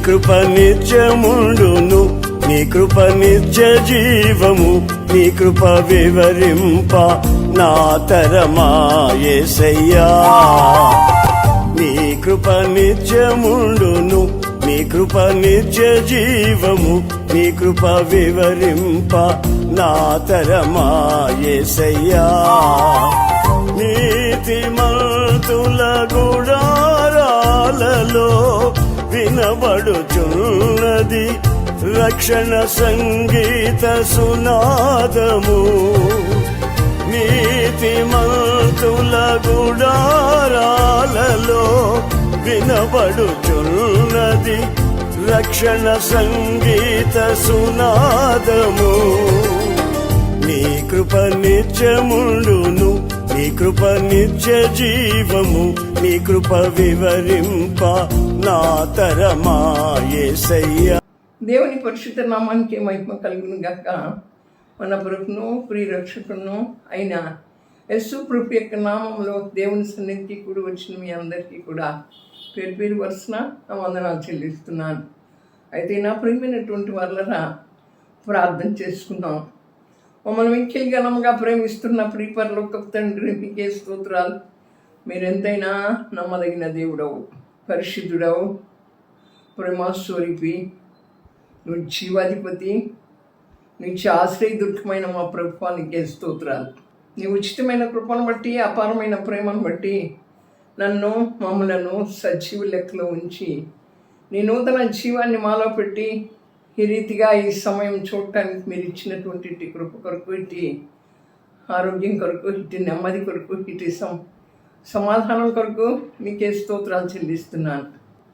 కృప నిత్యముండును, నీ కృప నిత్య జీవము, నీ కృప వివరింప నా తరమా యేసయ్యా. నీ కృప నిత్యముండును, నీ కృప నిత్య జీవము, నీ కృప వివరింప నా తరమా యేసయ్యా. నీతిమంతుల గుడారాలలో వినబడుచున్నది రక్షణ సంగీత సునాదము. నీతిమంతుల గుడారాలలో వినబడుచున్నది రక్షణ సంగీత సునాదము. నీ కృప నిత్యముండును, నీ కృప నిత్య జీవము, నీ కృప వివరింప నా తరమా యేసయ్యా. దేవుని పరిశుద్ధ నామానికి మహిమ కలుగును గాక. మన ప్రభును ప్రియరక్షకును అయిన యేసు ప్రభు యొక్క నామంలో దేవుని సన్నిధికి కూడి వచ్చిన మీ అందరికీ కూడా పేరు పేరు వరుసన నా వందనాలు చెల్లిస్తున్నాను. అయితే నా ప్రియమైనటువంటి వాళ్ళరా ప్రార్థన చేసుకుందాం. మమ్మల్ని మిక్కిలి ఘనంగా ప్రేమిస్తున్న ప్రియపరలోకపు తండ్రి, మీకే స్తోత్రాలు. మీరెంతైనా నమ్మదగిన దేవుడవు, పరిశుద్ధుడవు, ప్రేమాస్వరూపి, నువ్వు జీవాధిపతి, నుంచి ఆశ్రయదుర్గమైన మా ప్రభుత్వానికి స్తోత్రాలు. నీ ఉచితమైన కృపను బట్టి, అపారమైన ప్రేమను బట్టి నన్ను మమ్మలను సజీవ లెక్కలో ఉంచి నీ నూతన జీవాన్ని మాలో పెట్టి ఈ రీతిగా ఈ సమయం చూడటానికి మీరు ఇచ్చినటువంటి ఇటు కృప కొరకు, ఇటు ఆరోగ్యం కొరకు, ఇటు నెమ్మది కొరకు, ఇటు సమాధానం కొరకు మీకే స్తోత్రాలు చెల్లిస్తున్నాను.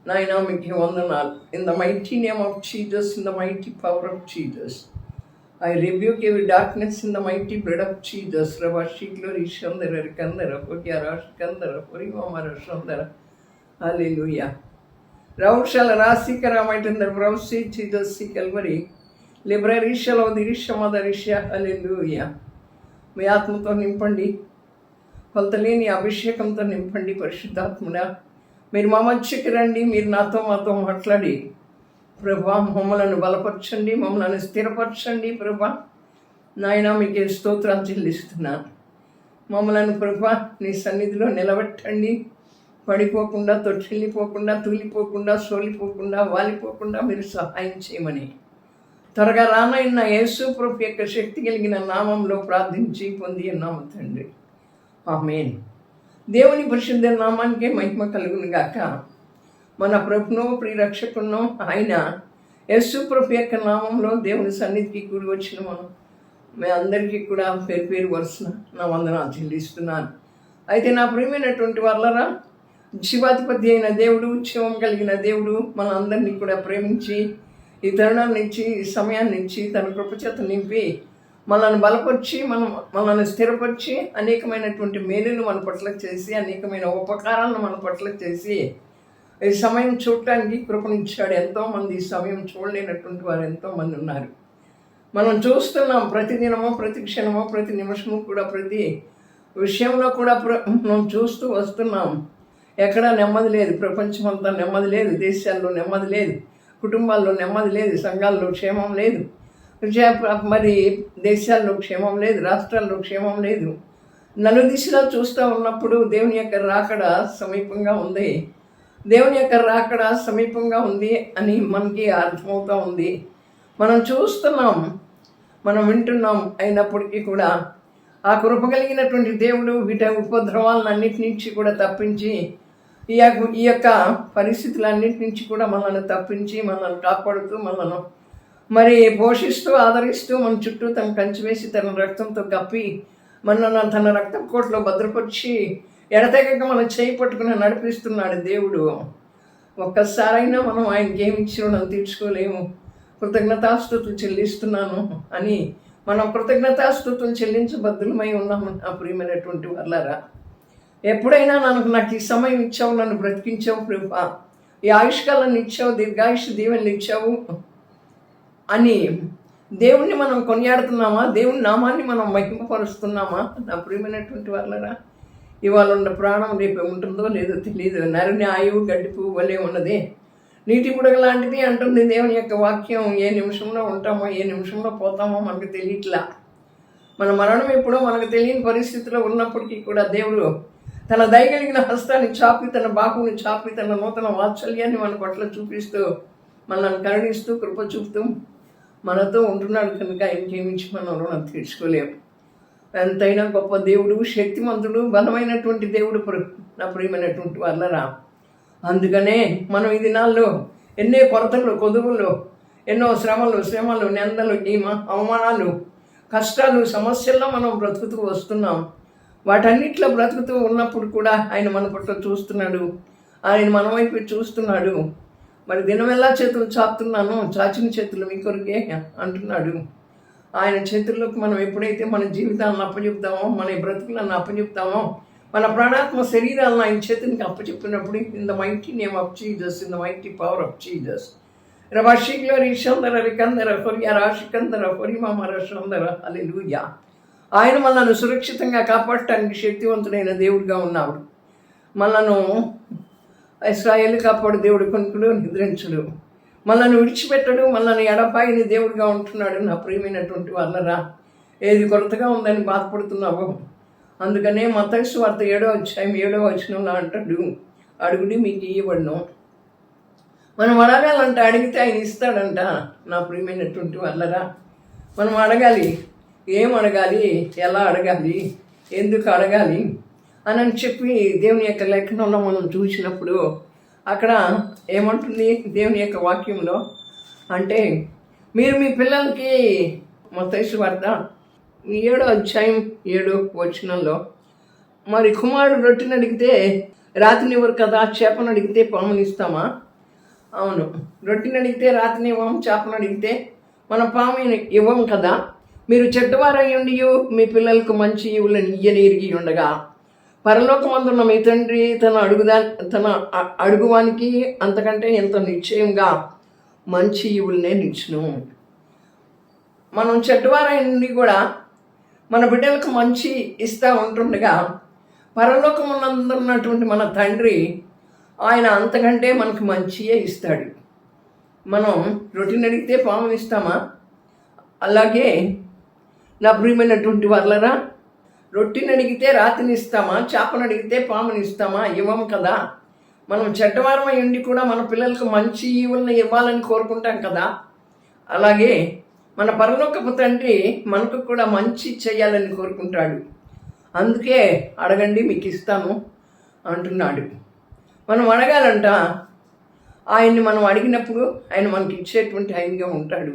నాయన మీకు వందనాలు. In the mighty name of Jesus, in the mighty power of Jesus, I rebuke every darkness in the mighty blood of Jesus. Rabashi glory shandara kandara pokyara kandara porimamara shandara. Hallelujah. Raushal rasikara maitandar brausi Jesus si Calvary. Library shall of the Rishamadarisha. Hallelujah. మీ ఆత్మతో నింపండి, కొలతలేని అభిషేకంతో నింపండి. పరిశుద్ధాత్ముడా, మీరు మా మధ్యకి రండి, మీరు మాతో మాట్లాడి ప్రభా మమ్మలను బలపరచండి, మమ్మల్ని స్థిరపరచండి. ప్రభా నాయన మీకే స్తోత్రాలు చెల్లిస్తున్నాను. మమ్మలను ప్రభా నీ సన్నిధిలో నిలబెట్టండి. పడిపోకుండా, తొట్టిల్లిపోకుండా, తూలిపోకుండా, సోలిపోకుండా, వాలిపోకుండా మీరు సహాయం చేయమని త్వరగా రానైన యేసు ప్రభు యొక్క శక్తి కలిగిన నామంలో ప్రార్థించి పొంది ఉన్నాము తండ్రి. ఆమేన్. దేవుని పరిశుద్ధ నామానికే మహిమ కలుగును గాక. మన ప్రభును ప్రియరక్షకును ఆయన యేసు ప్రభు యొక్క నామంలో దేవుని సన్నిధికి కూడి వచ్చిన మీ అందరికీ కూడా పేరు పేరు వరుసన నా వందనాలు చెల్లిస్తున్నాను. అయితే నా ప్రియమైనటువంటి వాళ్ళరా, జీవాధిపతి అయిన దేవుడు, జీవం కలిగిన దేవుడు మన అందరినీ కూడా ప్రేమించి ఈ తరుణాన్ని ఇచ్చి, ఈ సమయాన్ని ఇచ్చి తన కృపచేత నింపి మనల్ని బలపరిచి మనల్ని స్థిరపరిచి అనేకమైనటువంటి మేలును మన పట్ల చేసి, అనేకమైన ఉపకారాలను మన పట్ల చేసి ఈ సమయం చూడటానికి కృపనిచ్చాడు. ఎంతోమంది ఈ సమయం చూడలేనటువంటి వారు ఎంతోమంది ఉన్నారు. మనం చూస్తున్నాం ప్రతిదినమో, ప్రతి క్షణమో, ప్రతి నిమిషము కూడా, ప్రతి విషయంలో కూడా మనం చూస్తూ వస్తున్నాం. ఎక్కడా నెమ్మది లేదు. ప్రపంచం అంతా నెమ్మది లేదు. దేశాల్లో నెమ్మది లేదు. కుటుంబాల్లో నెమ్మది లేదు. సంఘాల్లో క్షేమం లేదు. మరి దేశాల్లో క్షేమం లేదు. రాష్ట్రాల్లో క్షేమం లేదు. నలుదిశలా చూస్తూ ఉన్నప్పుడు దేవుని యొక్క రాకడ సమీపంగా ఉంది. దేవుని యొక్క రాకడ సమీపంగా ఉంది అని మనకి అర్థమవుతూ ఉంది. మనం చూస్తున్నాం, మనం వింటున్నాం. అయినప్పటికీ కూడా ఆ కృప కలిగినటువంటి దేవుడు వీటి ఉపద్రవాలను అన్నిటి నుంచి కూడా తప్పించి, ఈ యొక్క పరిస్థితులన్నిటి నుంచి కూడా మనల్ని తప్పించి, మనల్ని కాపాడుతూ, మనల్ని మరి పోషిస్తూ, ఆదరిస్తూ, మన చుట్టూ తన కంచి వేసి తన రక్తంతో కప్పి మనల్ని తన రక్తం కోటలో భద్రపరిచి ఎడతెగక మనం చేయి పట్టుకుని నడిపిస్తున్నాడు దేవుడు. ఒక్కసారైనా మనం ఆయనకి ఏమి ఇచ్చినా తీర్చుకోలేము. కృతజ్ఞతాస్తుతులు చెల్లిస్తున్నాను అని మనం కృతజ్ఞతాస్తుతులు చెల్లించబద్దులమై ఉన్నాము. నా ప్రియమైనటువంటి వాళ్ళారా, ఎప్పుడైనా నాకు ఈ సమయం ఇచ్చావు, నన్ను బ్రతికించావు ప్రభా, ఈ ఆయుష్కాలాన్ని ఇచ్చావు, దీర్ఘాయుష్ దీవెనలు ఇచ్చావు అని దేవుణ్ణి మనం కొనియాడుతున్నామా? దేవుని నామాన్ని మనం మహిమపరుస్తున్నామా? నా ప్రియమైనటువంటి వాళ్ళరా, ఇవాళ ఉన్న ప్రాణం రేపు ఉంటుందో లేదో తెలియదు. నరుని ఆయువు గడ్డి పువ్వు వలె ఉన్నది. నీటి బుడగ లాంటిది అంటుంది దేవుని యొక్క వాక్యం. ఏ నిమిషంలో ఉంటామో ఏ నిమిషంలో పోతామో మనకు తెలియట్లా. మన మరణం ఎప్పుడో మనకు తెలియని పరిస్థితిలో ఉన్నప్పటికీ కూడా దేవుడు తన దయగలిగిన హస్తాన్ని చాపి, తన బాకుని చాపి, తన నూతన వాత్సల్యాన్ని మన పట్ల చూపిస్తూ, మనల్ని కరుణిస్తూ, కృప చూపుతూ మనతో ఉంటున్నాడు కనుక ఇంకేమించి మనం రుణం తీర్చుకోలేము. ఎంతైనా గొప్ప దేవుడు, శక్తిమంతుడు, బలమైనటువంటి దేవుడు నా ప్రియమైనటువంటి వాళ్ళరా. అందుకనే మనం ఈ దినాల్లో ఎన్నో కొరతలు, కొదువులు, ఎన్నో శ్రమలు, నిందలు, అవమానాలు, కష్టాలు, సమస్యల్లో మనం బ్రతుకుతూ వస్తున్నాం. వాటన్నిటిలో బ్రతుకుతూ ఉన్నప్పుడు కూడా ఆయన మన పట్ల చూస్తున్నాడు. ఆయన మన వైపు చూస్తున్నాడు. మరి దినమెల్లా చేతులు చాపుతున్నాను, చాచిన చేతులు మీ కొరికే అంటున్నాడు. ఆయన చేతుల్లోకి మనం ఎప్పుడైతే మన జీవితాలను అప్పచెప్తామో, మన బ్రతుకులను అప్పచెప్తామో, మన ప్రాణాత్మ శరీరాలను ఆయన చేతునికి అప్పచెప్పినప్పుడు, in the mighty name of Jesus, in the mighty power of Jesus, రవాషిక్లో రిషందర రికందర కొరియా రాషికందర కొరిమామ రషందర హల్లెలూయా. ఆయన మనల్ని సురక్షితంగా కాపాడటానికి శక్తివంతుడైన దేవుడిగా ఉన్నాడు. మనను ఇశ్రాయేలు కాపాడు దేవుడు, కొనుకుడు నిద్రించుడు, మనల్ని విడిచిపెట్టడు, మనల్ని ఎడపాయని దేవుడిగా ఉంటున్నాడు. నా ప్రియమైనటువంటి వాళ్ళరా, ఏది కొరతగా ఉందని బాధపడుతున్నావో, అందుకనే మత్తయి సువార్త 7వ అధ్యాయం 7వ వచనంలో అంటాడు, అడుగుడి మీకు ఇవ్వబడును. మనం అడగాలంటే అడిగితే ఆయన ఇస్తాడంట. నా ప్రియమైనటువంటి వాళ్ళరా, మనం అడగాలి. ఏం అడగాలి, ఎలా అడగాలి, ఎందుకు అడగాలి అని చెప్పి దేవుని యొక్క లేఖనంలో మనం చూసినప్పుడు అక్కడ ఏమంటుంది దేవుని యొక్క వాక్యంలో అంటే, మీరు మీ పిల్లలకి మత్తయి సువార్త 7వ అధ్యాయం 7వ వచనంలో, మరి కుమారుడు రొట్టెని అడిగితే రాతినివ్వరు కదా, చేపను అడిగితే పామునిస్తామా? అవును, రొట్టెని అడిగితే రాతినివ్వం, చేపను అడిగితే మన పాముని ఇవ్వం కదా. మీరు చెడ్డవారయ్యుండి మీ పిల్లలకు మంచి ఈవులను ఇయ్యనెరిగి ఉండగా, పరలోకమందున్న మీ తండ్రి తన అడుగువానికి అంతకంటే ఎంతో నిశ్చయంగా మంచి ఈవులనే నిచ్చును. మనం చెడ్డవారయ్యుండి కూడా మన బిడ్డలకు మంచి ఇస్తూ ఉంటుండగా, పరలోకమునందున్నటువంటి మన తండ్రి ఆయన అంతకంటే మనకు మంచియే ఇస్తాడు. మనం రొట్టెని అడిగితే పాముని ఇస్తామా? అలాగే నా ప్రియమైనటువంటి వాళ్ళరా, రొట్టెని అడిగితే రాతిని ఇస్తామా, చేపను అడిగితే పాముని ఇస్తామా? ఇవ్వం కదా. మనం చెడ్డవారమై ఉండి కూడా మన పిల్లలకు మంచి ఈవులను ఇవ్వాలని కోరుకుంటాం కదా. అలాగే మన పరలోకపు తండ్రి మనకు కూడా మంచి చేయాలని కోరుకుంటాడు. అందుకే అడగండి మీకు ఇస్తాను అంటున్నాడు. మనం అడగాలంట. ఆయన్ని మనం అడిగినప్పుడు ఆయన మనకి ఇచ్చేటువంటి ఆయనగా ఉంటాడు.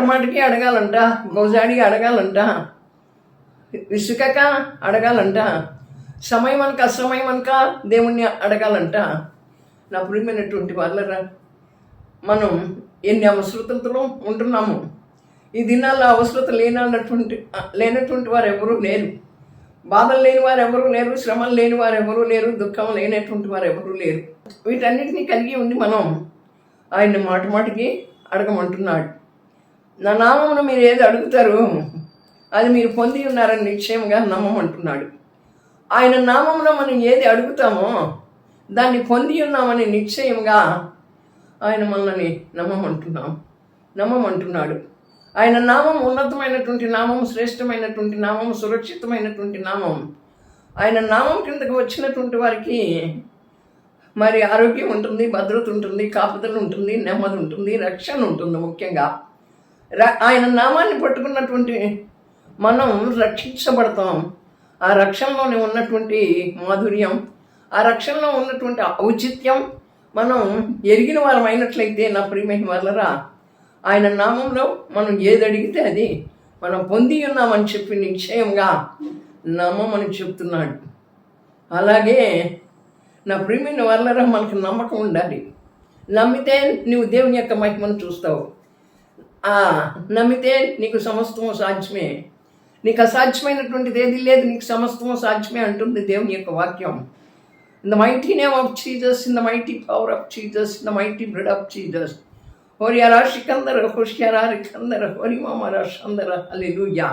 మాటికి అడగాలంట, గోజాడి అడగాలంట, విసుకక అడగాలంట, సమయం అనక అసమయం అనక దేవుణ్ణి అడగాలంట. నా ప్రియమైనటువంటి వాళ్ళరా, మనం ఎన్ని అవసరతలతో ఉంటున్నాము. ఈ దినాల్లో అవసరత లేనటువంటి వారు ఎవరూ లేరు. బాధలు లేని వారు ఎవరూ లేరు, శ్రమలు లేని వారు ఎవరూ లేరు, దుఃఖం లేనటువంటి వారు ఎవరూ లేరు. వీటన్నిటినీ కలిగి ఉండి మనం ఆయన్ని మాటికి అడగమంటున్నాడు. నా నామమున మీరు ఏది అడుగుతారు అది మీరు పొంది ఉన్నారని నిశ్చయంగా నమ్మమంటున్నాడు. ఆయన నామమున మనం ఏది అడుగుతామో దాన్ని పొంది ఉన్నామని నిశ్చయంగా ఆయన మనల్ని నమ్మమంటున్నాడు. ఆయన నామం ఉన్నతమైనటువంటి నామం, శ్రేష్టమైనటువంటి నామం, సురక్షితమైనటువంటి నామం. ఆయన నామం కిందకు వచ్చినటువంటి వారికి మరి ఆరోగ్యం ఉంటుంది, భద్రత ఉంటుంది, కాపుదల ఉంటుంది, నెమ్మది ఉంటుంది, రక్షణ ఉంటుంది. ముఖ్యంగా ఆయన నామాన్ని పట్టుకున్నటువంటి మనం రక్షించబడతాం. ఆ రక్షణలోనే ఉన్నటువంటి మాధుర్యం, ఆ రక్షణలో ఉన్నటువంటి ఔచిత్యం మనం ఎరిగిన వారం అయినట్లయితే, నా ప్రియమైన వాళ్ళరా, ఆయన నామంలో మనం ఏది అడిగితే అది మనం పొంది ఉన్నామని చెప్పి నిశ్చయంగా నమ్మమని చెప్తున్నాడు. అలాగే నా ప్రియమైన వాళ్ళరా, మనకు నమ్మకం ఉండాలి. నమ్మితే నువ్వు దేవుని యొక్క మహిమను చూస్తావు. నమ్మితే నీకు సమస్తము సాధ్యమే. నీకు అసాధ్యమైనటువంటిది ఏది లేదు, నీకు సమస్తము సాధ్యమే అంటుంది దేవుని యొక్క వాక్యం. In the mighty name of Jesus, in the mighty power of Jesus, in the mighty blood of Jesus. హోరియారా శికందర హోషియారా రికందర హోరిమామరా షందర హల్లెలూయా.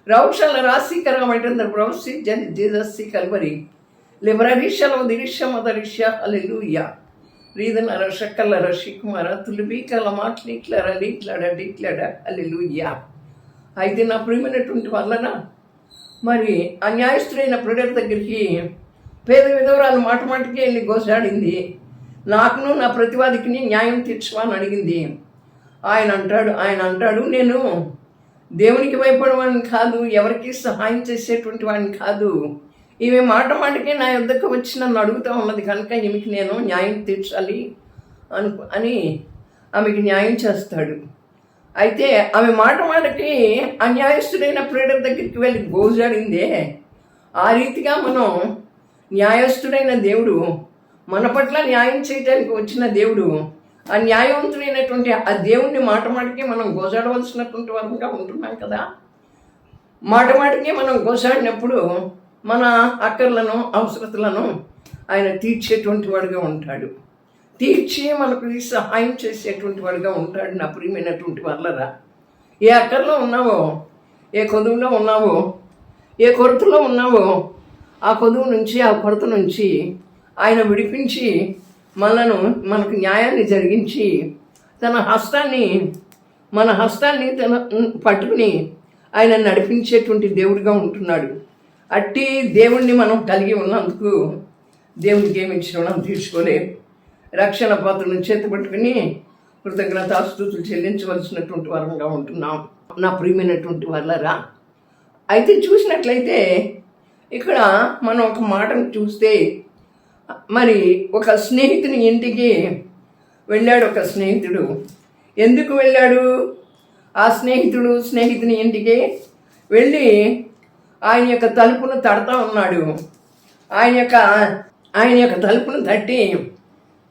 రౌషల రాశికరమైనందర ప్రవసి జీసస్ సి కల్వరి లిబరరిషల దిరిష మదరిష హల్లెలూయా. రీదనర షక్కలర షికుమర తులిబి కలమా క్లీక్లర లీక్లడ హల్లెలూయా. అయితే నా ప్రియమైనటువంటి వలన మరి ఆ న్యాయస్తుడైన ప్రియుడి దగ్గరికి పేద విధవరాలు మాటికి వెళ్ళి గోసాడింది. నాకును నా ప్రతివాదికిని న్యాయం తీర్చువా అని అడిగింది. ఆయన అంటాడు నేను దేవునికి భయపడేవాడిని కాదు, ఎవరికి సహాయం చేసేటువంటి వాడిని కాదు. ఈమె మాటికే నా యొద్దకు వచ్చి నన్ను అడుగుతూ ఉన్నది కనుక ఈమెకి నేను న్యాయం తీర్చాలి అని ఆమెకి న్యాయం చేస్తాడు. అయితే ఆమె మాటికి అన్యాయస్తుడైన ప్రియుడి దగ్గరికి వెళ్ళి గోజాడిందే. ఆ రీతిగా మనం న్యాయస్తుడైన దేవుడు, మన పట్ల న్యాయం చేయడానికి వచ్చిన దేవుడు, ఆ న్యాయవంతుడైనటువంటి ఆ దేవుణ్ణి మాటికి మనం గోజాడవలసినటువంటి వారంగా ఉంటున్నాం కదా. మాటికి మనం గోజాడినప్పుడు మన అక్కర్లను అవసరతలను ఆయన తీర్చేటువంటి వాడుగా ఉంటాడు, తీర్చి మనకు సహాయం చేసేటువంటి వాడుగా ఉంటాడు. నా ప్రియమైనటువంటి వాళ్ళరా, ఏ అక్కర్లో ఉన్నావో, ఏ కొదువులో ఉన్నావో, ఏ కొరతలో ఉన్నావో, ఆ కొదువు నుంచి ఆ కొరత నుంచి ఆయన విడిపించి మనకు న్యాయాన్ని జరిగించి మన హస్తాన్ని తన పట్టుకుని ఆయన నడిపించేటువంటి దేవుడిగా ఉంటున్నాడు. అట్టి దేవుణ్ణి మనం కలిగి ఉన్నందుకు దేవునికి ఏమి ఇచ్చిన మనం తీర్చుకోలేము. రక్షణ పాత్రను చేతపట్టుకుని కృతజ్ఞతాస్తుతులు చెల్లించవలసినటువంటి వారంగా ఉంటున్నాం. నా ప్రియమైనటువంటి వాళ్ళరా, అయితే చూసినట్లయితే ఇక్కడ మనం ఒక మాటను చూస్తే, మరి ఒక స్నేహితుని ఇంటికి వెళ్ళాడు ఒక స్నేహితుడు. ఎందుకు వెళ్ళాడు? ఆ స్నేహితుని ఇంటికి వెళ్ళి ఆయన యొక్క తలుపును తడతా ఉన్నాడు. ఆయన యొక్క తలుపును తట్టి,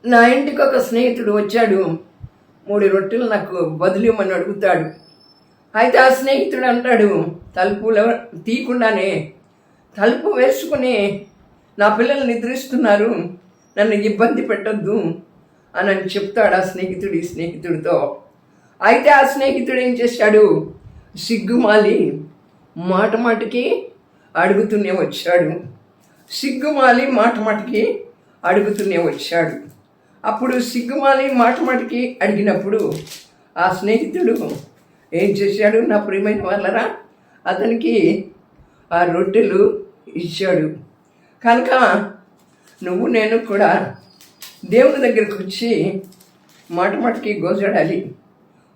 నా ఇంటికి ఒక స్నేహితుడు వచ్చాడు, 3 రొట్టెలు నాకు బదులివ్వమని అడుగుతాడు. అయితే ఆ స్నేహితుడు అంటాడు, తలుపులు తీయకుండానే తలుపు వేసుకుని నా పిల్లలు నిద్రిస్తున్నారు, నన్ను ఇబ్బంది పెట్టద్దు అని చెప్తాడు ఆ స్నేహితుడితో. అయితే ఆ స్నేహితుడు ఏం చేశాడు? సిగ్గుమాలి మాటికి అడుగుతూనే వచ్చాడు. అప్పుడు సిగ్గుమాలి మాటికి అడిగినప్పుడు ఆ స్నేహితుడు ఏం చేశాడు? నా ప్రియమైన వాళ్ళరా, అతనికి ఆ రొట్టెలు ఇచ్చాడు. కనుక నువ్వు నేను కూడా దేవుని దగ్గరికి వచ్చి మాటికి గోజాడాలి.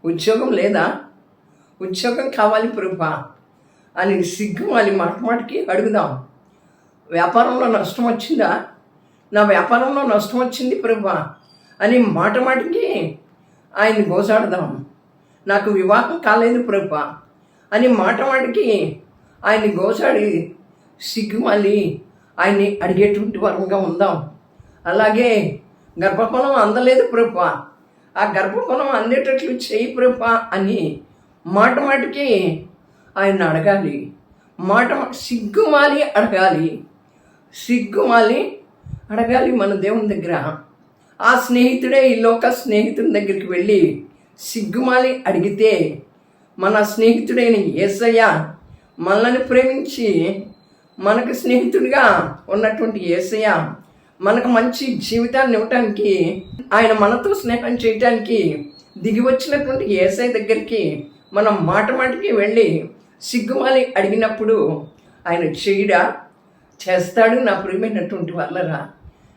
ఉద్యోగం లేదా? ఉద్యోగం కావాలి ప్రభువా అని సిగ్గుమాలి మాటికి అడుగుదాం. వ్యాపారంలో నష్టం వచ్చిందా? నా వ్యాపారంలో నష్టం వచ్చింది ప్రభువా అని మాటికి ఆయన్ని గోజాడదాం. నాకు వివాహం కాలేదు ప్రభువా అని మాటికి ఆయన్ని గోజాడి సిగ్గుమాలి ఆయన్ని అడిగేటువంటి వరంగా ఉందాం. అలాగే గర్భఫలం అందలేదు ప్రభువా, ఆ గర్భఫలం అందేటట్లు చేయి ప్రభువా అని మాటికి ఆయన అడగాలి. సిగ్గుమాలి అడగాలి మన దేవుని దగ్గర. ఆ స్నేహితుడే ఈ లోక స్నేహితుని దగ్గరికి వెళ్ళి సిగ్గుమాలి అడిగితే, మన స్నేహితుడైన యేసయ్య మనల్ని ప్రేమించి మనకు స్నేహితుడిగా ఉన్నటువంటి యేసయ్య మనకు మంచి జీవితాన్ని ఇవ్వటానికి, ఆయన మనతో స్నేహం చేయటానికి దిగి వచ్చినటువంటి యేసయ్య దగ్గరికి మనం మాటికి వెళ్ళి సిగ్గుమాలి అడిగినప్పుడు ఆయన చేయడా? చేస్తాడు. నా ప్రియమైనటువంటి వాళ్ళరా,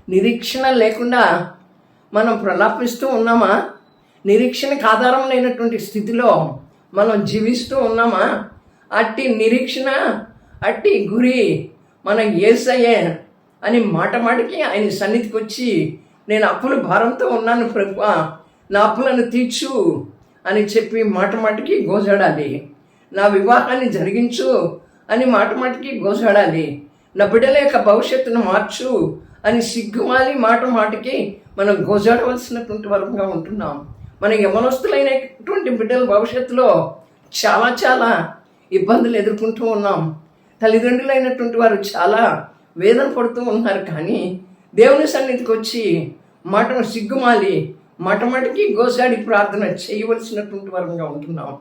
నిరీక్షణ లేకుండా మనం ప్రలాపిస్తూ ఉన్నామా? నిరీక్షణకు ఆధారం లేనటువంటి స్థితిలో మనం జీవిస్తూ ఉన్నామా? అట్టి నిరీక్షణ, అట్టి గురి మన యేసయ్యే అని మాటికి ఆయన సన్నిధికి వచ్చి, నేను అప్పుల భారంతో ఉన్నాను ప్రభువా, నా అప్పులను తీర్చు అని చెప్పి మాటికి గోజాడాలి. నా వివాహాన్ని జరిగించు అని మాటికి గోజాడాలి. నా బిడ్డల యొక్క భవిష్యత్తును మార్చు అని సిగ్గుమాలి మాటికి మనం గోజాడవలసినటువంటి వరంగా ఉంటున్నాం. మన యవనస్తులైనటువంటి బిడ్డల భవిష్యత్తులో చాలా ఇబ్బందులు ఎదుర్కొంటూ ఉన్నాం. తల్లిదండ్రులైనటువంటి వారు చాలా వేదన పడుతూ ఉన్నారు. కానీ దేవుని సన్నిధికి వచ్చి సిగ్గుమాలి మాటికి గోసాడి ప్రార్థన చేయవలసినటువంటి వరంగా ఉంటున్నాం.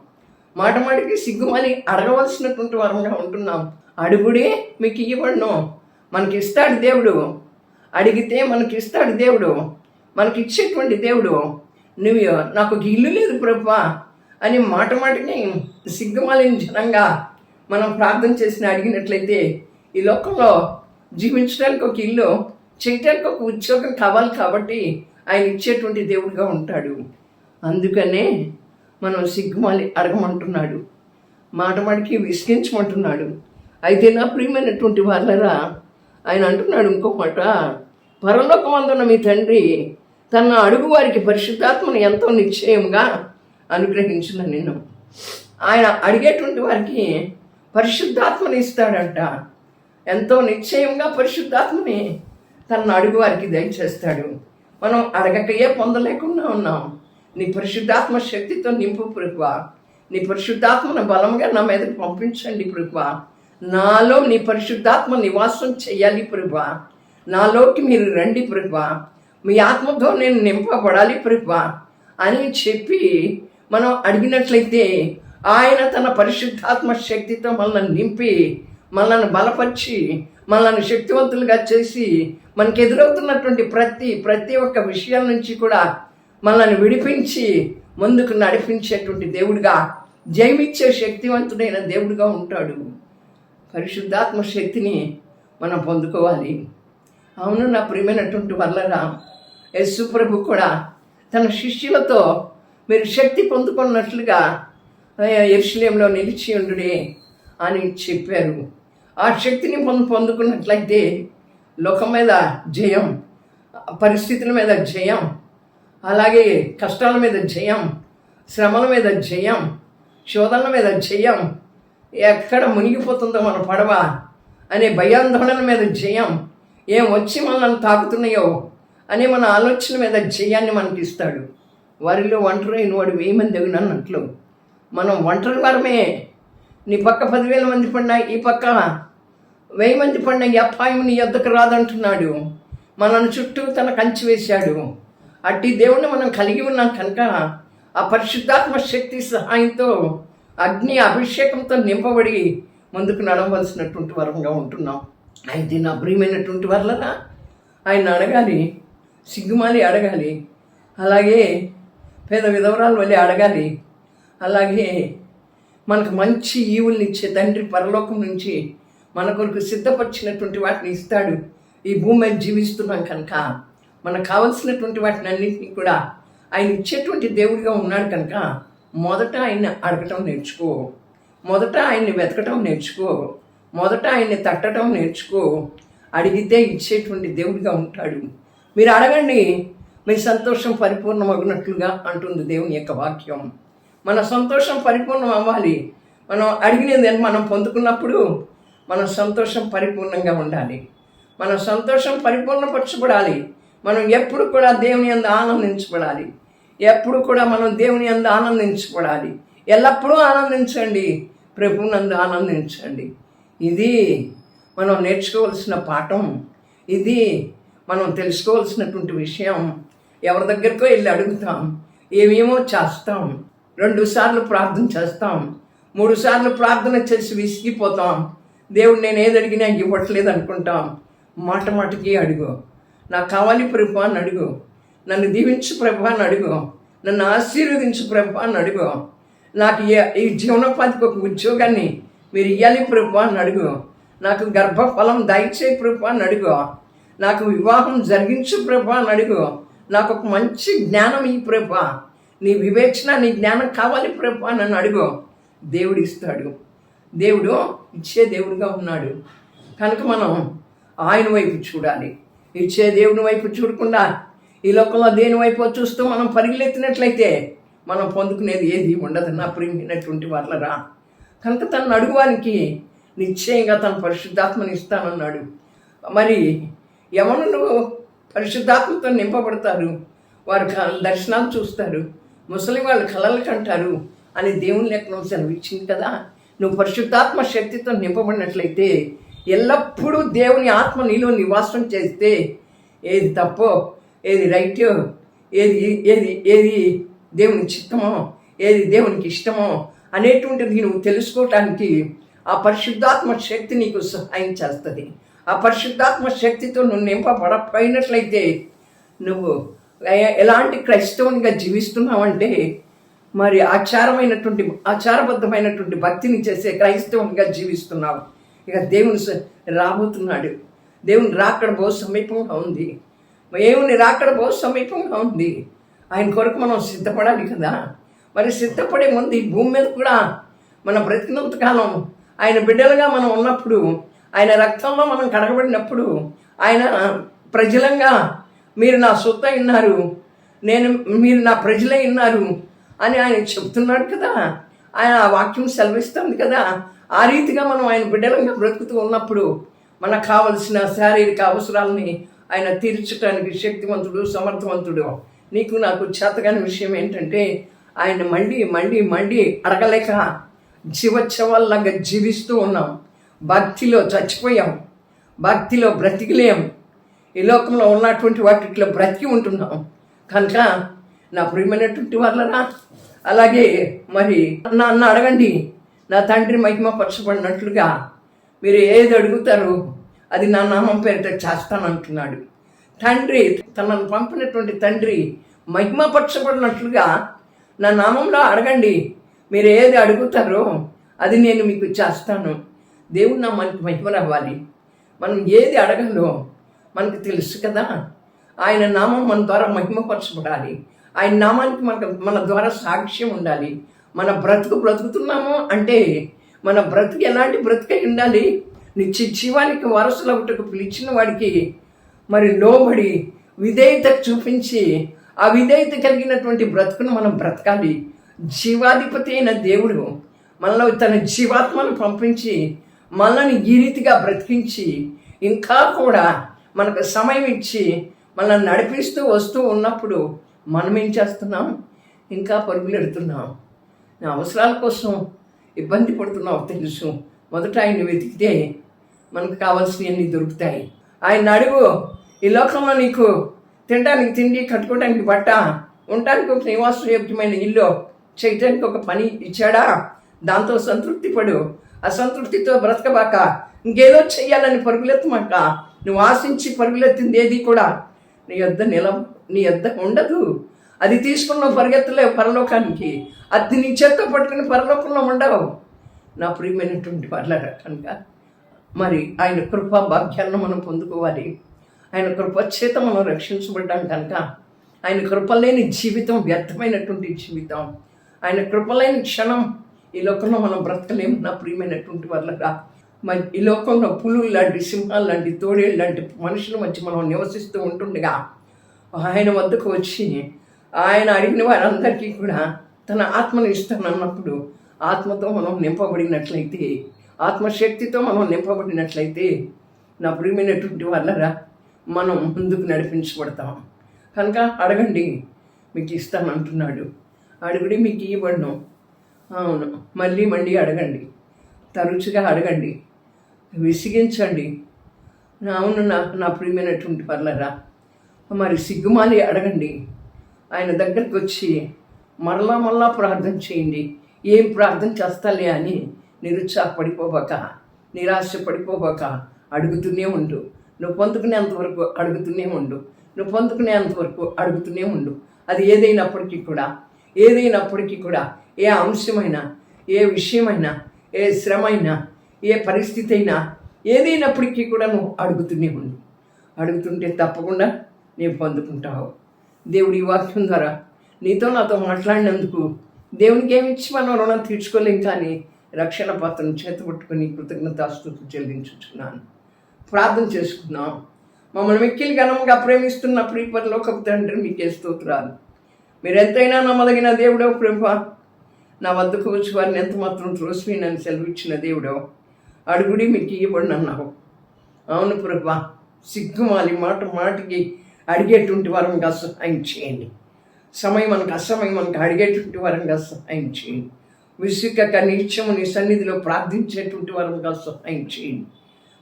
మాటికి సిగ్గుమాలి అడగవలసినటువంటి వరంగా ఉంటున్నాం. అడుగుడే మీకు ఇవ్వడను, మనకి ఇస్తాడు దేవుడు. అడిగితే మనకి ఇస్తాడు దేవుడు. మనకి ఇచ్చేటువంటి దేవుడు, నువ్వు నాకు ఒక ఇల్లు లేదు ప్రభువా అని మాట మాటని సిగ్గుమాలిన జనంగా మనం ప్రార్థన చేసిన అడిగినట్లయితే ఈ లోకంలో జీవించడానికి ఒక ఇల్లు, చేయడానికి ఒక ఉద్యోగం కావాలి కాబట్టి ఆయన ఇచ్చేటువంటి దేవుడిగా ఉంటాడు. అందుకనే మనం సిగ్గుమాలి అడగమంటున్నాడు, మాట మాటికి విసిగించమంటున్నాడు. అయితే నా ప్రియమైనటువంటి వాళ్ళరా, ఆయన అంటున్నాడు ఇంకో మాట, పరలోకమందున్న మీ తండ్రి తన అడుగు వారికి పరిశుద్ధాత్మను ఎంతో నిశ్చయంగా అనుగ్రహించిన నిన్ను. ఆయన అడిగేటువంటి వారికి పరిశుద్ధాత్మని ఇస్తాడంట. ఎంతో నిశ్చయంగా పరిశుద్ధాత్మని తన అడుగు వారికి దయచేస్తాడు. మనం అడగకయే పొందలేకుండా ఉన్నాం. నీ పరిశుద్ధాత్మ శక్తితో నింపు ప్రభువా, నీ పరిశుద్ధాత్మను బలంగా నా మీదకి పంపించండి ప్రభువా, నాలో నీ పరిశుద్ధాత్మ నివాసం చెయ్యాలి ప్రభువా, నాలోకి మీరు రండి ప్రభువా, మీ ఆత్మతో నేను నింపబడాలి ప్రభువా అని చెప్పి మనం అడిగినట్లయితే ఆయన తన పరిశుద్ధాత్మ శక్తితో మనల్ని నింపి, మనల్ని బలపరిచి, మనల్ని శక్తివంతులుగా చేసి, మనకు ఎదురవుతున్నటువంటి ప్రతి ఒక్క విషయం నుంచి కూడా మనల్ని విడిపించి ముందుకు నడిపించేటువంటి దేవుడిగా, జయమిచ్చే శక్తివంతుడైన దేవుడిగా ఉంటాడు. పరిశుద్ధాత్మ శక్తిని మనం పొందుకోవాలి. అవును నా ప్రియమైనటువంటి వల్లరా, యేసు ప్రభు కూడా తన శిష్యులతో మీరు శక్తి పొందుకున్నట్లుగా యెరూషలేములో నిలిచి ఉండుడే అని చెప్పారు. ఆ శక్తిని పొందుకున్నట్లయితే లోకం మీద జయం, పరిస్థితుల మీద జయం, అలాగే కష్టాల మీద జయం, శ్రమల మీద జయం, శోధనల మీద జయం, ఎక్కడ మునిగిపోతుందో మన పడవ అనే భయాందోళన మీద జయం, ఏం వచ్చి మనల్ని తాకుతున్నాయో అనే మన ఆలోచన మీద జయాన్ని మనకి ఇస్తాడు. వారిలో ఒంటరైన వాడు 1000 మంది ఎగునన్నట్లు మనం ఒంటరి వారమే. నీ పక్క 10,000 మంది పడినా, ఈ పక్క 1000 మంది పడినా ఈ అపాయం నీ యొద్దకు రాదంటున్నాడు. మనల్ని చుట్టూ తన కంచి వేశాడు. అట్టి దేవుణ్ణి మనం కలిగి ఉన్నాం కనుక ఆ పరిశుద్ధాత్మ శక్తి సహాయంతో అగ్ని అభిషేకంతో నింపబడి ముందుకు నడవలసినటువంటి వరంగా ఉంటున్నాం. అయితే నా ప్రియమైనటువంటి వరలనా ఆయన అడగాలి, సిగ్గుమాలి అడగాలి, అలాగే పేద విధవరాలు వల్ల అడగాలి, అలాగే మనకు మంచి ఈవుల్ని ఇచ్చే తండ్రి పరలోకం నుంచి మన కొరకు సిద్ధపరిచినటువంటి వాటిని ఇస్తాడు. ఈ భూమి మీద జీవిస్తున్నాం కనుక మనకు కావలసినటువంటి వాటిని అన్నింటినీ కూడా ఆయన ఇచ్చేటువంటి దేవుడిగా ఉన్నాడు కనుక మొదట ఆయన్ని అడగటం నేర్చుకో, మొదట ఆయన్ని వెతకటం నేర్చుకో, మొదట ఆయన్ని తట్టడం నేర్చుకో. అడిగితే ఇచ్చేటువంటి దేవుడిగా ఉంటాడు. మీరు అడగండి, మీ సంతోషం పరిపూర్ణమగినట్లుగా అంటుంది దేవుని యొక్క వాక్యం. మన సంతోషం పరిపూర్ణం అవ్వాలి. మనం అడిగినది మనం పొందుకున్నప్పుడు మన సంతోషం పరిపూర్ణంగా ఉండాలి. మన సంతోషం పరిపూర్ణపరచబడాలి. మనం ఎప్పుడు కూడా దేవుని యందు ఆనందించబడాలి. ఎప్పుడు కూడా మనం దేవుని యందు ఆనందించబడాలి. ఎల్లప్పుడూ ఆనందించండి, ప్రభువునందు ఆనందించండి. ఇది మనం నేర్చుకోవాల్సిన పాఠం. ఇది మనం తెలుసుకోవాల్సినటువంటి విషయం. ఎవరి దగ్గరకో వెళ్ళి అడుగుతాం, ఏమేమో చేస్తాం, 2 సార్లు ప్రార్థన చేస్తాం, 3 సార్లు ప్రార్థన చేసి విసిగిపోతాం. దేవుడు నేను ఏది అడిగినా ఇవ్వట్లేదు అనుకుంటాం. మాట మాటకి అడుగు, నాకు కావాలి ప్రభు అని అడుగు, నన్ను దీవించు ప్రభు అని అడుగు, నన్ను ఆశీర్వదించు ప్రభు అని అడుగు, నాకు ఈ జీవనోపాధికి ఒక ఉద్యోగాన్ని మీరు ఇవ్వాలి ప్రభు అని అడుగు, నాకు గర్భఫలం దయచేయి ప్రభు అని అడుగు, నాకు వివాహం జరిగించు ప్రభు అని అడుగు, నాకు ఒక మంచి జ్ఞానం ఈ ప్రభు, నీ వివేచన నీ జ్ఞానం కావాలి ప్రభు అని నన్ను అడుగు. దేవుడు ఇస్తాడు. దేవుడు ఇచ్చే దేవుడుగా ఉన్నాడు కనుక మనం ఆయన వైపు చూడాలి. ఇచ్చే దేవుని వైపు చూడకుండా ఈ లోకంలో దేని వైపు చూస్తూ మనం పరిగెత్తినట్లయితే మనం పొందుకునేది ఏది ఉండదు నా ప్రియమైనటువంటి వాళ్ళరా. కనుక తనను అడుగువానికి నిశ్చయంగా తన పరిశుద్ధాత్మని ఇస్తానన్నాడు. మరి ఎవరు పరిశుద్ధాత్మతో నింపబడతారు, వారు దర్శనాలు చూస్తారు, ముసలి వాళ్ళు కలలు కంటారు అని దేవుని లేఖనం సెలవిచ్చింది కదా. నువ్వు పరిశుద్ధాత్మ శక్తితో నింపబడినట్లయితే ఎల్లప్పుడూ దేవుని ఆత్మ నీలో నివాసం చేస్తే ఏది తప్పో, ఏది రైటో, ఏది దేవుని చిత్తమో, ఏది దేవునికి ఇష్టమో అనేటువంటిది నువ్వు తెలుసుకోవటానికి ఆ పరిశుద్ధాత్మ శక్తి నీకు సహాయం చేస్తుంది. ఆ పరిశుద్ధాత్మ శక్తితో నువ్వు నింపబడపోయినట్లయితే నువ్వు ఎలాంటి క్రైస్తవునిగా జీవిస్తున్నామంటే మరి ఆచారబద్ధమైనటువంటి భక్తిని చేసే క్రైస్తవునిగా జీవిస్తున్నావు. ఇక దేవుని రాబోతున్నాడు. దేవుని రాకడ బహు సమీపంగా ఉంది. దేవుని రాకడ బహు సమీపంగా ఉంది. ఆయన కొరకు మనం సిద్ధపడాలి కదా. మరి సిద్ధపడే ముందు ఈ భూమి మీద కూడా మన బ్రతికినంత కాలం ఆయన బిడ్డలుగా మనం ఉన్నప్పుడు, ఆయన రక్తంలో మనం కడగబడినప్పుడు, ఆయన ప్రజలంగా మీరు నా సొత్తై ఉన్నారు, మీరు నా ప్రజలై ఉన్నారు అని ఆయన చెప్తున్నాడు కదా. ఆయన ఆ వాక్యం సెలవిస్తుంది కదా. ఆ రీతిగా మనం ఆయన బిడ్డలంగా బ్రతుకుతూ ఉన్నప్పుడు మనకు కావలసిన శారీరక అవసరాలని ఆయన తీర్చడానికి శక్తివంతుడు, సమర్థవంతుడు. నీకు నాకు చేతగాని విషయం ఏంటంటే ఆయన మళ్ళీ అడగలేక జీవోత్సవాల్లాగా జీవిస్తూ ఉన్నాం. భక్తిలో చచ్చిపోయాం, భక్తిలో బ్రతికిలేం, ఈ లోకంలో ఉన్నటువంటి వాటిలో బ్రతికి ఉంటున్నాం. కనుక నా ప్రియమైనటువంటి వాళ్ళరా, అలాగే మరి నన్ను అడగండి, నా తండ్రి మహిమపరచబడినట్లుగా మీరు ఏది అడుగుతారో అది నా నామం పేరిట చేస్తానంటున్నాడు. తండ్రి, తనను పంపినటువంటి తండ్రి మహిమపరచబడినట్లుగా నా నామంలో అడగండి, మీరు ఏది అడుగుతారో అది నేను మీకు చేస్తాను. దేవుడు నా మనకి మహిమ రావాలి. మనం ఏది అడగాలో మనకు తెలుసు కదా. ఆయన నామం మన ద్వారా మహిమపరచబడాలి. ఆయన నామానికి మన ద్వారా సాక్ష్యం ఉండాలి. మన బ్రతుకుతున్నాము అంటే మన బ్రతుకు ఎలాంటి బ్రతుకై ఉండాలి? నిత్య జీవానికి వారసులవుటకు పిలిచిన వాడికి మరి లోబడి విధేయత చూపించి ఆ విధేయత కలిగినటువంటి బ్రతుకును మనం బ్రతకాలి. జీవాధిపతి అయిన దేవుడు మనలో తన జీవాత్మను పంపించి మనల్ని ఈ రీతిగా బ్రతికించి ఇంకా కూడా మనకు సమయం ఇచ్చి మనల్ని నడిపిస్తూ వస్తూ ఉన్నప్పుడు మనం ఏం చేస్తున్నాం? ఇంకా పరుగులెడుతున్నాం. నా అవసరాల కోసం ఇబ్బంది పడుతున్నావు తెలుసు. మొదట ఆయన్ని వెతికితే మనకు కావాల్సినవన్నీ దొరుకుతాయి. ఆయన అడుగు, ఈ లోకంలో నీకు తినడానికి తిండి, కట్టుకోవడానికి బట్ట, ఉండటానికి ఒక నివాసయోగ్యమైన ఇల్లు, చేయటానికి ఒక పని ఇచ్చాడా? దాంతో సంతృప్తి పడు. అసంతృప్తితో బ్రతకబాక ఇంకేదో చెయ్యాలని పరుగులెత్తమాక. నువ్వు ఆశించి పరుగులెత్తింది ఏది కూడా నీ యొద్ద ఉండదు. అది తీసుకున్న పరిగెత్తలేవు పరలోకానికి. అది నీ చేత్తో పట్టుకుని పరలోకంలో ఉండవు. నా ప్రియమైనటువంటి వాళ్ళ కనుక మరి ఆయన కృపా భాగ్యాలను మనం పొందుకోవాలి. ఆయన కృప చేత మనం రక్షించబడ్డాం కనుక ఆయన కృపలేని జీవితం వ్యర్థమైనటువంటి జీవితం. ఆయన కృపలేని క్షణం ఈ లోకంలో మనం బ్రతకలేము. నా ప్రియమైనటువంటి వాళ్ళగా మరి ఈ లోకంలో పులులు లాంటి, సింహాలు లాంటి, తోడేళ్ళు లాంటి మనుషుల మధ్య మనం నివసిస్తూ ఉంటుండగా ఆయన వద్దకు వచ్చి ఆయన అడిగిన వారందరికీ కూడా తన ఆత్మను ఇస్తానన్నప్పుడు ఆత్మతో మనం నింపబడినట్లయితే, ఆత్మశక్తితో మనం నింపబడినట్లయితే నా ప్రియమైనటువంటి వాళ్ళరా మనం ముందుకు నడిపించబడతాం. కనుక అడగండి, మీకు ఇస్తానంటున్నాడు. అడుగుడి, మీకు ఇవ్వబడును. అవును, మళ్ళీ అడగండి, తరచుగా అడగండి, విసిగించండి. అవును నా ప్రియమైనటువంటి వాళ్ళరా, మరి సిగ్గుమాలి అడగండి. ఆయన దగ్గరికి వచ్చి మరలా ప్రార్థన చేయండి. ఏం ప్రార్థన చేస్తాలే అని నిరుత్సాహపడిపోబాక, నిరాశపడిపోబాక అడుగుతూనే ఉండు. నువ్వు పొందుకునేంతవరకు అడుగుతూనే ఉండు. నువ్వు పొందుకునేంతవరకు అడుగుతూనే ఉండు. అది ఏదైనప్పటికీ కూడా ఏ అంశమైనా, ఏ విషయమైనా, ఏ శ్రమ అయినా, ఏ పరిస్థితి అయినా, ఏదైనప్పటికీ కూడా నువ్వు అడుగుతూనే ఉండు. అడుగుతుంటే తప్పకుండా నీవు పొందుకుంటావు. దేవుడి వాక్యం ద్వారా నీతో నాతో మాట్లాడినందుకు దేవునికి ఏమిచ్చి మనం రుణం తీర్చుకోలేం. కానీ రక్షణ పాత్రను చేతపట్టుకుని కృతజ్ఞతాస్తుతులు చెల్లించుచున్నాను. ప్రార్థన చేసుకున్నాం. మమ్మల్ని మిక్కిలి ఘనంగా ప్రేమిస్తున్న ప్రియపరలోకపు తండ్రి, మీకే స్తోత్రాలు. మీరు ఎంతైనా నమ్మదగిన దేవుడో ప్రభా. నా వద్దకు వచ్చి వారిని ఎంత మాత్రం త్రోసివేయనని సెలవిచ్చిన దేవుడో. అడుగుడి, మీకు ఇవ్వబడిన అన్నావు. అవును ప్రభా, సిగ్గుమాలి మాటికి అడిగేటువంటి వారంగా సహాయం చేయండి. సమయం మనకు అసమయం మనకు అడిగేటువంటి వారంగా సహాయం చేయండి. విసుకక నిత్యము నీ సన్నిధిలో ప్రార్థించేటువంటి వారంగా సహాయం చేయండి.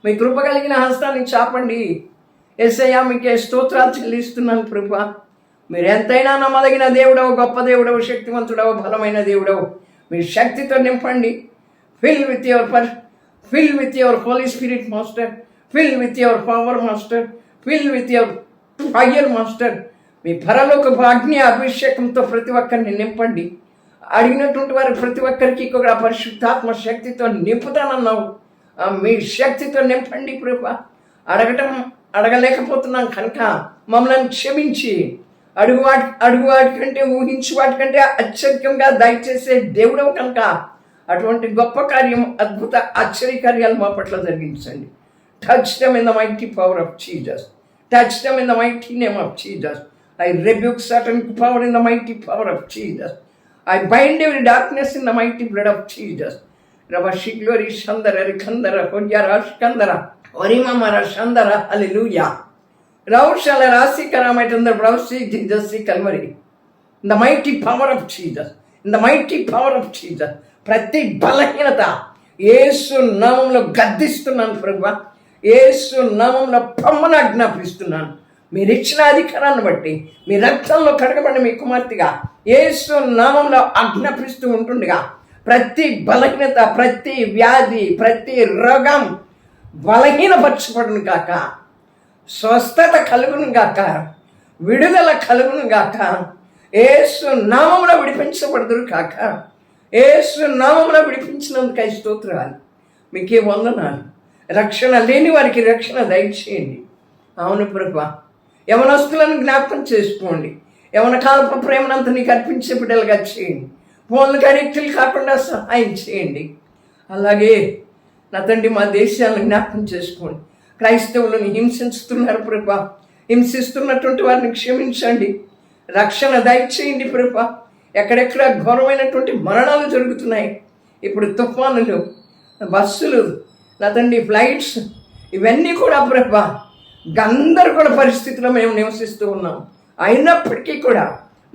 మీ కృప కలిగిన హస్తాన్ని చాపండి. యేసయ్యా, మీకే స్తోత్రాలు చెల్లిస్తున్నాను ప్రభా. మీరు ఎంతైనా నమ్మదగిన దేవుడవు, గొప్ప దేవుడవు, శక్తివంతుడవు, బలమైన దేవుడవు. మీ శక్తితో నింపండి. Fill with your holy spirit master. Fill with your power master. Fill with your fire master. మీ పరలోకపు అగ్ని అభిషేకంతో ప్రతి ఒక్కరిని నింపండి. అడిగినటువంటి వారి ప్రతి ఒక్కరికి కూడా పరిశుద్ధాత్మ శక్తితో నింపుతానన్నావు. మీ శక్తితో నింపండి ప్రభా. అడగలేకపోతున్నాం కనుక మమ్మల్ని క్షమించి అడుగు వాటి కంటే ఊహించు వాటికంటే అత్యధికంగా దయచేసే దేవుడవు కనుక అటువంటి గొప్ప కార్యం, అద్భుత ఆశ్చర్యకార్యాలు మా పట్ల జరిగించండి. Touch them in the mighty power of Jesus. Touch them in the mighty name of Jesus. I rebuke Satan power in the mighty power of Jesus. I bind every darkness in the mighty blood of Jesus. Rabashi glory Shandara Rikandara Honyara Shkandara Orimamara Shandara Hallelujah. Raushala Rasikara Maitandar Brausi Jesus Calvary. In the mighty power of Jesus. In the mighty power of Jesus. ప్రతి బలహీనత యేసు నామంలో గద్దిస్తున్నాను ప్రభువా. యేసు నామంలో పొమ్మను ఆజ్ఞాపిస్తున్నాను. మీరు ఇచ్చిన అధికారాన్ని బట్టి మీ రక్తంలో కడగబడిన మీ కుమార్తెగా యేసు నామంలో ఆజ్ఞాపిస్తూ ఉంటుండగా ప్రతి బలహీనత, ప్రతి వ్యాధి, ప్రతి రోగం బలహీనపరచబడును గాక, స్వస్థత కలుగును గాక, విడుదల కలుగును గాక, యేసు నామంలో విడిపించబడదురు కాక. యేసు నామంలో విడిపించినందుకై స్తోత్రాలు. మీకే వందనాలు. రక్షణ లేని వారికి రక్షణ దయచేయండి. అవును ప్రభువా. యవనస్తులను జ్ఞాపకం చేసుకోండి. యవన కాలపు ప్రేమనంతా నీకు అర్పించే బిడ్డలుగా చేయండి. ఫోన్లకు అడిక్టులు కాకుండా సహాయం చేయండి. అలాగే నా తండ్రి మా దేశాలను జ్ఞాపకం చేసుకోండి. క్రైస్తవులను హింసిస్తున్నారు ప్రభా. హింసిస్తున్నటువంటి వారిని క్షమించండి. రక్షణ దయచేయండి ప్రభా. ఎక్కడెక్కడ ఘోరమైనటువంటి మరణాలు జరుగుతున్నాయి. ఇప్పుడు తుఫానులు, బస్సులు, నా తండ్రి ఫ్లైట్స్, ఇవన్నీ కూడా ప్రభా గందరగోళ పరిస్థితిలో మేము నివసిస్తూ ఉన్నాం. అయినప్పటికీ కూడా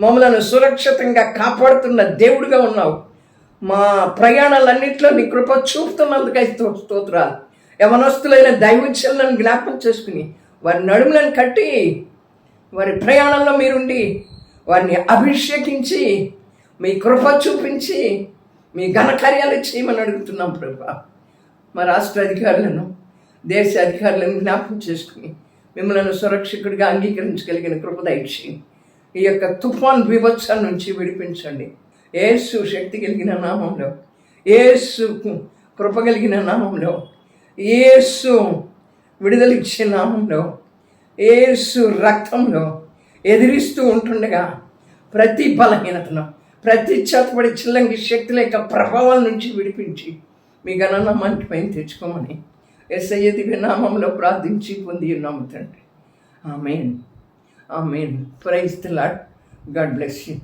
మమ్మల్ని సురక్షితంగా కాపాడుతున్న దేవుడిగా ఉన్నావు. మా ప్రయాణాలన్నింటిలో నీ కృప చూపుతున్నందుకై స్తోత్రాలు. యవనస్తులైన దైవజనులను జ్ఞాపకం చేసుకుని వారి నడుములను కట్టి వారి ప్రయాణంలో మీరుండి వారిని అభిషేకించి మీ కృప చూపించి మీ ఘనకార్యాలు చేయమని అడుగుతున్నాం ప్రభా. మా రాష్ట్ర అధికారులను, దేశ అధికారులను జ్ఞాపకం చేసుకుని మిమ్మల్ని సురక్షకుడిగా అంగీకరించగలిగిన కృప దయచేయండి. ఈ యొక్క తుఫాన్ బీభత్సం నుంచి విడిపించండి. యేసు శక్తి కలిగిన నామంలో, యేసు కృప కలిగిన నామంలో, యేసు విడుదలిచ్చే నామంలో, యేసు రక్తంలో ఎదిరిస్తూ ఉంటుండగా ప్రతి బలహీనతను, ప్రతి చేతపడి చిల్లంగి శక్తుల యొక్క ప్రభావాల నుంచి విడిపించి మీ ఘననామానికి పైన తెచ్చుకోమని యేసయ్య దివ్య నామంలో ప్రార్థించి పొంది ఉన్నాము తండ్రి. Amen. Amen. Praise the lord. God bless you.